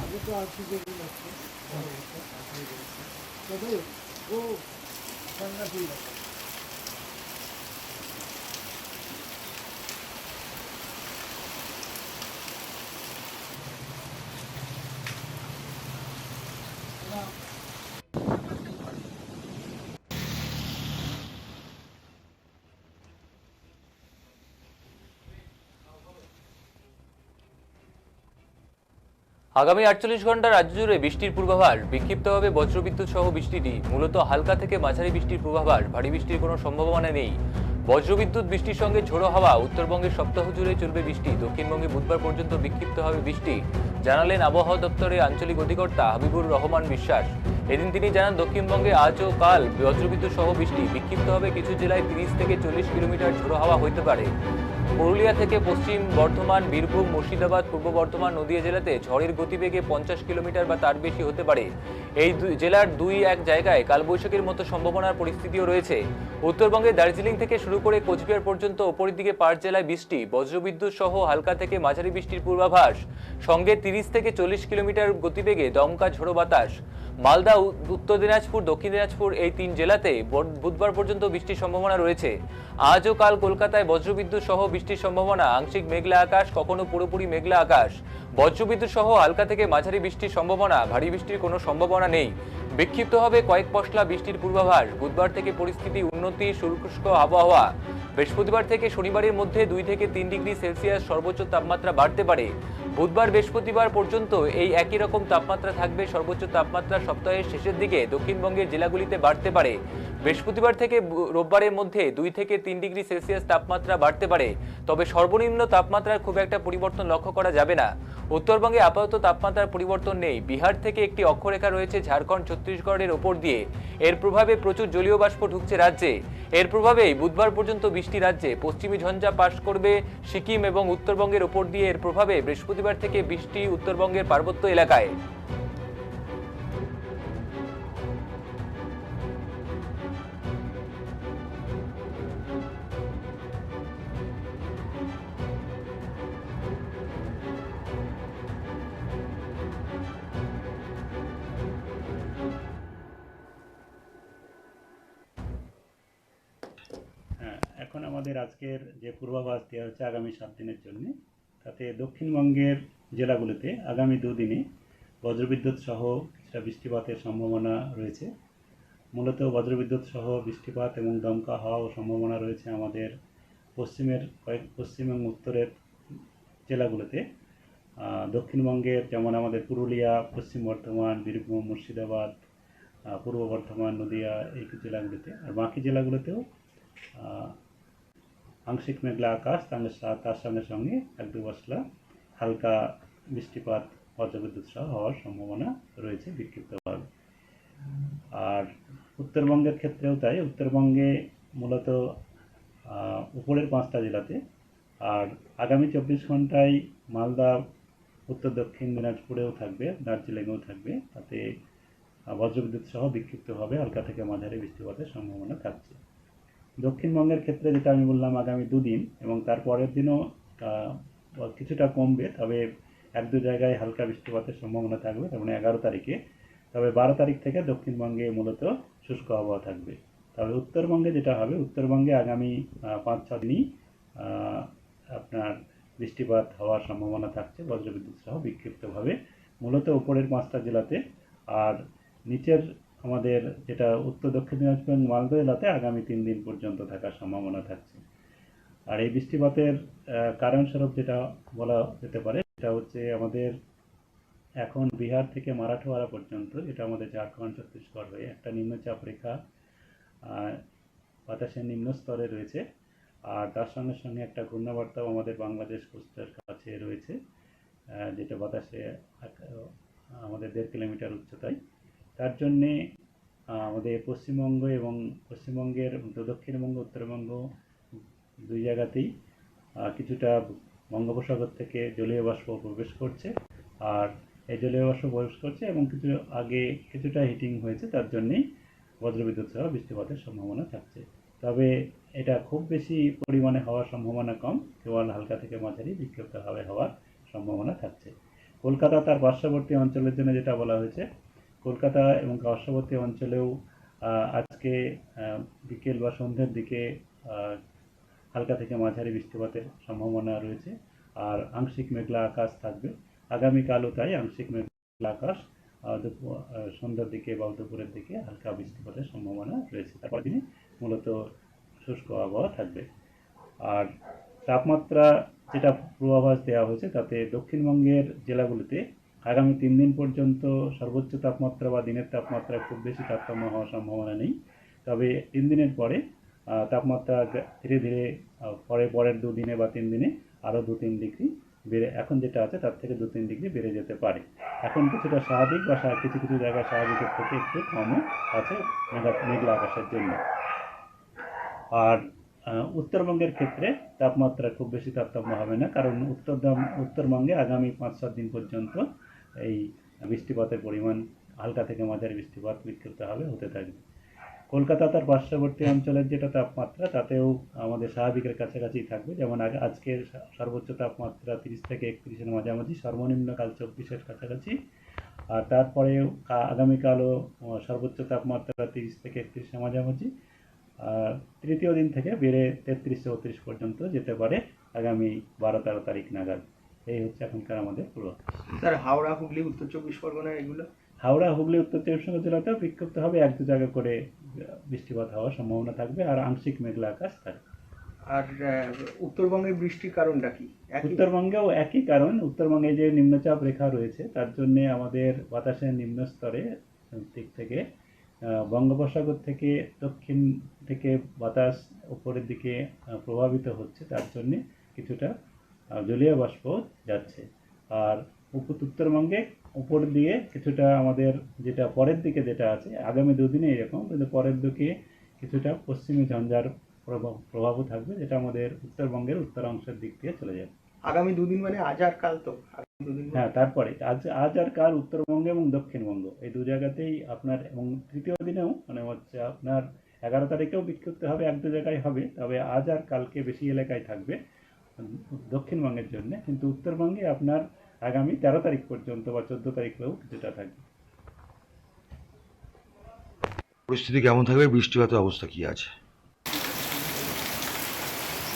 আগে তো আর কি ও ঠান্ডা ঠিক আছে। আগামী 48 ঘন্টা রাজ্য জুড়ে বৃষ্টির পূর্বাভাস। বিক্ষিপ্তভাবে বজ্রবিদ্যুৎ সহ বৃষ্টিটি মূলত হালকা থেকে মাঝারি বৃষ্টির পূর্বাভাস। ভারী বৃষ্টির কোনো সম্ভাবনা নেই। বজ্রবিদ্যুৎ বৃষ্টির সঙ্গে ঝোড়ো হাওয়া। উত্তরবঙ্গের সপ্তাহ জুড়ে চলবে বৃষ্টি। দক্ষিণবঙ্গে বুধবার পর্যন্ত বিক্ষিপ্তভাবে বৃষ্টি জানালেন আবহাওয়া দপ্তরের আঞ্চলিক অধিকর্তা হাবিবুর রহমান বিশ্বাস। এদিন তিনি জানান, দক্ষিণবঙ্গে আজ ও কাল বজ্রবিদ্যুৎ সহ বৃষ্টি। বিক্ষিপ্তভাবে কিছু জেলায় 30 থেকে 40 কিলোমিটার ঝোড়ো হাওয়া হতে পারে। পুরুলিয়া থেকে পশ্চিম বর্ধমান, বীরভূম, মুর্শিদাবাদ, পূর্ব বর্ধমান, নদিয়া জেলাতে ঝড়ের গতিবেগে 50 কিলোমিটার বা তার বেশি হতে পারে। এই জেলার 2-1 জায়গায় কালবৈশাখীর মতো সম্ভাবনার পরিস্থিতিও রয়েছে। উত্তরবঙ্গে দার্জিলিং থেকে শুরু করে কোচবিহার পর্যন্ত ওপরের দিকে 5 জেলায় বৃষ্টি। বজ্রবিদ্যুৎ সহ হালকা থেকে মাঝারি বৃষ্টির পূর্বাভাস। সঙ্গে 30 থেকে 40 কিলোমিটার গতিবেগে দমকা ঝোড়ো বাতাস। মালদা, উত্তর দিনাজপুর, দক্ষিণ দিনাজপুর এই 3 জেলাতে বুধবার পর্যন্ত বৃষ্টির সম্ভাবনা রয়েছে। আজ ও কাল কলকাতায় বজ্রবিদ্যুৎ সহ বৃষ্টির সম্ভাবনা। আংশিক মেঘলা আকাশ, কখনো পুরোপুরি মেঘলা আকাশ। বজ্রবিদ্যুৎ সহ হালকা থেকে মাঝারি বৃষ্টির সম্ভাবনা। ভারী বৃষ্টির কোনো সম্ভাবনা নেই। বিক্ষিপ্তভাবে কয়েক পশলা বৃষ্টির পূর্বাভাস। বুধবার থেকে পরিস্থিতি উন্নতি, শুষ্ক আবহাওয়া। বৃহস্পতিবার থেকে শনিবারের মধ্যে 2 থেকে 3 ডিগ্রি সেলসিয়াস সর্বোচ্চ তাপমাত্রা বাড়তে পারে। বুধবার বৃহস্পতিবার পর্যন্ত এই একই রকম তাপমাত্রা থাকবে। সর্বোচ্চ তাপমাত্রা সপ্তাহের শেষের দিকে দক্ষিণবঙ্গের জেলাগুলিতে বাড়তে পারে। বৃহস্পতিবার থেকে রোববারের মধ্যে 2 থেকে 3 ডিগ্রি সেলসিয়াস তাপমাত্রা বাড়তে পারে। তবে সর্বনিম্ন তাপমাত্রার খুব একটা পরিবর্তন লক্ষ্য করা যাবে না। উত্তরবঙ্গে আপাতত তাপমাত্রার পরিবর্তন নেই। বিহার থেকে একটি অক্ষরেখা রয়েছে ঝাড়খণ্ড, ছত্তিশগড়ের ওপর দিয়ে। এর প্রভাবে প্রচুর জলীয় বাষ্প ঢুকছে রাজ্যে। এর প্রভাবেই বুধবার পর্যন্ত বৃষ্টি রাজ্যে। পশ্চিমী ঝঞ্ঝা পাস করবে সিকিম এবং উত্তরবঙ্গের ওপর দিয়ে। এর প্রভাবে বৃহস্পতিবার থেকে বৃষ্টি উত্তরবঙ্গের পার্বত্য এলাকায়। এখন আমাদের আজকের যে পূর্বাভাস দেওয়া হচ্ছে আগামী 7 দিনের জন্য, তাতে দক্ষিণবঙ্গের জেলাগুলিতে আগামী 2 দিনে বজ্রবিদ্যুৎ সহ কিছুটা বৃষ্টিপাতের সম্ভাবনা রয়েছে। মূলত বজ্রবিদ্যুৎ সহ বৃষ্টিপাত এবং দমকা হওয়ার সম্ভাবনা রয়েছে আমাদের পশ্চিম এবং উত্তরের জেলাগুলোতে। দক্ষিণবঙ্গের যেমন আমাদের পুরুলিয়া, পশ্চিম বর্ধমান, বীরভূম, মুর্শিদাবাদ, পূর্ব বর্ধমান, নদিয়া এই জেলাগুলিতে। আর বাকি জেলাগুলোতেও আংশিক মেঘলা আকাশ, তার সঙ্গে সঙ্গে 1-2 পশলা হালকা বৃষ্টিপাত বজ্রবিদ্যুৎ সহ হওয়ার সম্ভাবনা রয়েছে বিক্ষিপ্তভাবে। আর উত্তরবঙ্গের ক্ষেত্রেও তাই। উত্তরবঙ্গে মূলত উপরের 5টা জেলাতে। আর আগামী 24 ঘন্টায় মালদা, উত্তর দক্ষিণ দিনাজপুরেও থাকবে, দার্জিলিংয়েও থাকবে। তাতে বজ্রবিদ্যুৎ সহ বিক্ষিপ্তভাবে হালকা থেকে মাঝারি বৃষ্টিপাতের সম্ভাবনা থাকছে। দক্ষিণবঙ্গের ক্ষেত্রে যেটা আমি বললাম, আগামী 2 দিন এবং তার পরের দিনও কিছুটা কমবে। তবে 1-2 জায়গায় হালকা বৃষ্টিপাতের সম্ভাবনা থাকবে, তার মানে 11 তারিখে। তবে 12 তারিখ থেকে দক্ষিণবঙ্গে মূলত শুষ্ক আবহাওয়া থাকবে। তবে উত্তরবঙ্গে যেটা হবে, উত্তরবঙ্গে আগামী 5-6 দিনই আপনার বৃষ্টিপাত হওয়ার সম্ভাবনা থাকছে বজ্রবিদ্যুৎ সহ বিক্ষিপ্তভাবে, মূলত উপরের 5টা জেলাতে। আর নিচের আমাদের যেটা উত্তর দক্ষিণ দিনাজপুর এবং মালদা জেলাতে আগামী 3 দিন পর্যন্ত থাকার সম্ভাবনা থাকছে। আর এই বৃষ্টিপাতের কারণস্বরূপ যেটা বলা যেতে পারে, সেটা হচ্ছে আমাদের এখন বিহার থেকে মারাঠওয়াড়া পর্যন্ত, যেটা আমাদের ঝাড়খণ্ড, ছত্তিশগড় হয়ে একটা নিম্নচাপ রেখা বাতাসের নিম্ন স্তরে রয়েছে। আর তার সঙ্গে সঙ্গে একটা ঘূর্ণাবর্তাও আমাদের বাংলাদেশ কোস্টের কাছে রয়েছে, যেটা বাতাসে আমাদের 1.5 কিলোমিটার উচ্চতায়। তার জন্যে আমাদের পশ্চিমবঙ্গ এবং পশ্চিমবঙ্গের দক্ষিণবঙ্গ উত্তরবঙ্গ দুই জায়গাতেই কিছুটা বঙ্গোপসাগর থেকে জলীয় বাষ্প প্রবেশ করছে, আর এই জলীয় বাষ্প প্রবেশ করছে এবং কিছুটা হিটিং হয়েছে, তার জন্যেই বজ্রবিদ্যুৎ সহ বৃষ্টিপাতের সম্ভাবনা থাকছে। তবে এটা খুব বেশি পরিমাণে হওয়ার সম্ভাবনা কম, কেবল হালকা থেকে মাঝারি বিক্ষিপ্তভাবে হওয়ার সম্ভাবনা থাকছে। কলকাতা তার পার্শ্ববর্তী অঞ্চলের জন্য যেটা বলা হয়েছে, কলকাতা এবং পার্শ্ববর্তী অঞ্চলেও আজকে বিকেল বা সন্ধ্যের দিকে হালকা থেকে মাঝারি বৃষ্টিপাতের সম্ভাবনা রয়েছে, আর আংশিক মেঘলা আকাশ থাকবে। আগামীকালও তাই আংশিক মেঘলা আকাশ, সন্ধ্যার দিকে বা দুপুরের দিকে হালকা বৃষ্টিপাতের সম্ভাবনা রয়েছে। তারপর দিনে মূলত শুষ্ক আবহাওয়া থাকবে। আর তাপমাত্রা যেটা পূর্বাভাস দেওয়া হয়েছে তাতে দক্ষিণবঙ্গের জেলাগুলিতে আগামী 3 দিন পর্যন্ত সর্বোচ্চ তাপমাত্রা বা দিনের তাপমাত্রা খুব বেশি তারতম্য হওয়ার সম্ভাবনা নেই। তবে 3 দিনের পরে তাপমাত্রা ধীরে ধীরে পরের 2 দিনে বা 3 দিনে আরও 2-3 ডিগ্রি বেড়ে, এখন যেটা আছে তার থেকে 2-3 ডিগ্রি বেড়ে যেতে পারে। এখন কিছুটা স্বাভাবিক বা কিছু কিছু জায়গায় স্বাভাবিকের থেকে একটু কমও আছে মেঘলা আকাশের জন্য। আর উত্তরবঙ্গের ক্ষেত্রে তাপমাত্রা খুব বেশি তারতম্য হবে না, কারণ উত্তরবঙ্গে আগামী 5-7 দিন পর্যন্ত এই বৃষ্টিপাতের পরিমাণ হালকা থেকে মাঝারি বৃষ্টিপাত বিক্ষিপ্তভাবে হতে থাকবে। কলকাতা তার পার্শ্ববর্তী অঞ্চলের যেটা তাপমাত্রা তাতেও আমাদের স্বাভাবিকের কাছাকাছি থাকবে, যেমন আজকের সর্বোচ্চ তাপমাত্রা 30 থেকে 31-এর মাঝামাঝি, সর্বনিম্ন কাল 24-এর কাছাকাছি। আর তারপরেও আগামীকালও সর্বোচ্চ তাপমাত্রা 30 থেকে 31-এর মাঝামাঝি, তৃতীয় দিন থেকে বেড়ে 33-34 পর্যন্ত যেতে পারে আগামী 12-13 তারিখ নাগাদ। এই হচ্ছে এখনকার আমাদের পূর্বাভাস। স্যার, হাওড়া, হুগলি, উত্তর চব্বিশ পরগনা এগুলো? হাওড়া, হুগলি, উত্তর চব্বিশ পরগনা জেলাতেও বিক্ষিপ্তভাবে 1-2 জায়গা করে বৃষ্টিপাত হওয়ার সম্ভাবনা থাকবে, আর আংশিক মেঘলা আকাশ থাকবে। আর উত্তরবঙ্গের বৃষ্টির কারণটা কি? উত্তরবঙ্গেও একই কারণ। উত্তরবঙ্গে যে নিম্নচাপ রেখা রয়েছে তার জন্য আমাদের বাতাসের নিম্ন স্তরে দিক থেকে বঙ্গোপসাগর থেকে দক্ষিণ থেকে বাতাস উপরের দিকে প্রভাবিত হচ্ছে, তার জন্যে কিছুটা জলীয় বাষ্প যাচ্ছে। আর উত্তরবঙ্গে উপর দিয়ে কিছুটা আমাদের যেটা পরের দিকে যেটা আছে, আগামী 2 দিনে এরকম, কিন্তু পরের দিকে কিছুটা পশ্চিমী ঝঞ্ঝার প্রভাবও থাকবে, যেটা আমাদের উত্তরবঙ্গের উত্তরাংশের দিক দিয়ে চলে যাবে। আগামী 2 দিন মানে আজ আর কাল তো? হ্যাঁ, তারপরে আজ আর কাল উত্তরবঙ্গ এবং দক্ষিণবঙ্গ এই 2 জায়গাতেই আপনার, এবং তৃতীয় দিনেও মানে হচ্ছে আপনার 11 তারিখেও বিক্ষিপ্ত হবে, 1-2 জায়গায় হবে। তবে আজ আর কালকে বেশি এলাকায় থাকবে দক্ষিণবঙ্গের জন্য, কিন্তু উত্তরবঙ্গে আপনার আগামী 13 তারিখ পর্যন্ত বা 14 তারিখেও কিছুটা থাকবে। পরিস্থিতি কেমন থাকবে? বৃষ্টিপাতের অবস্থা কি আছে?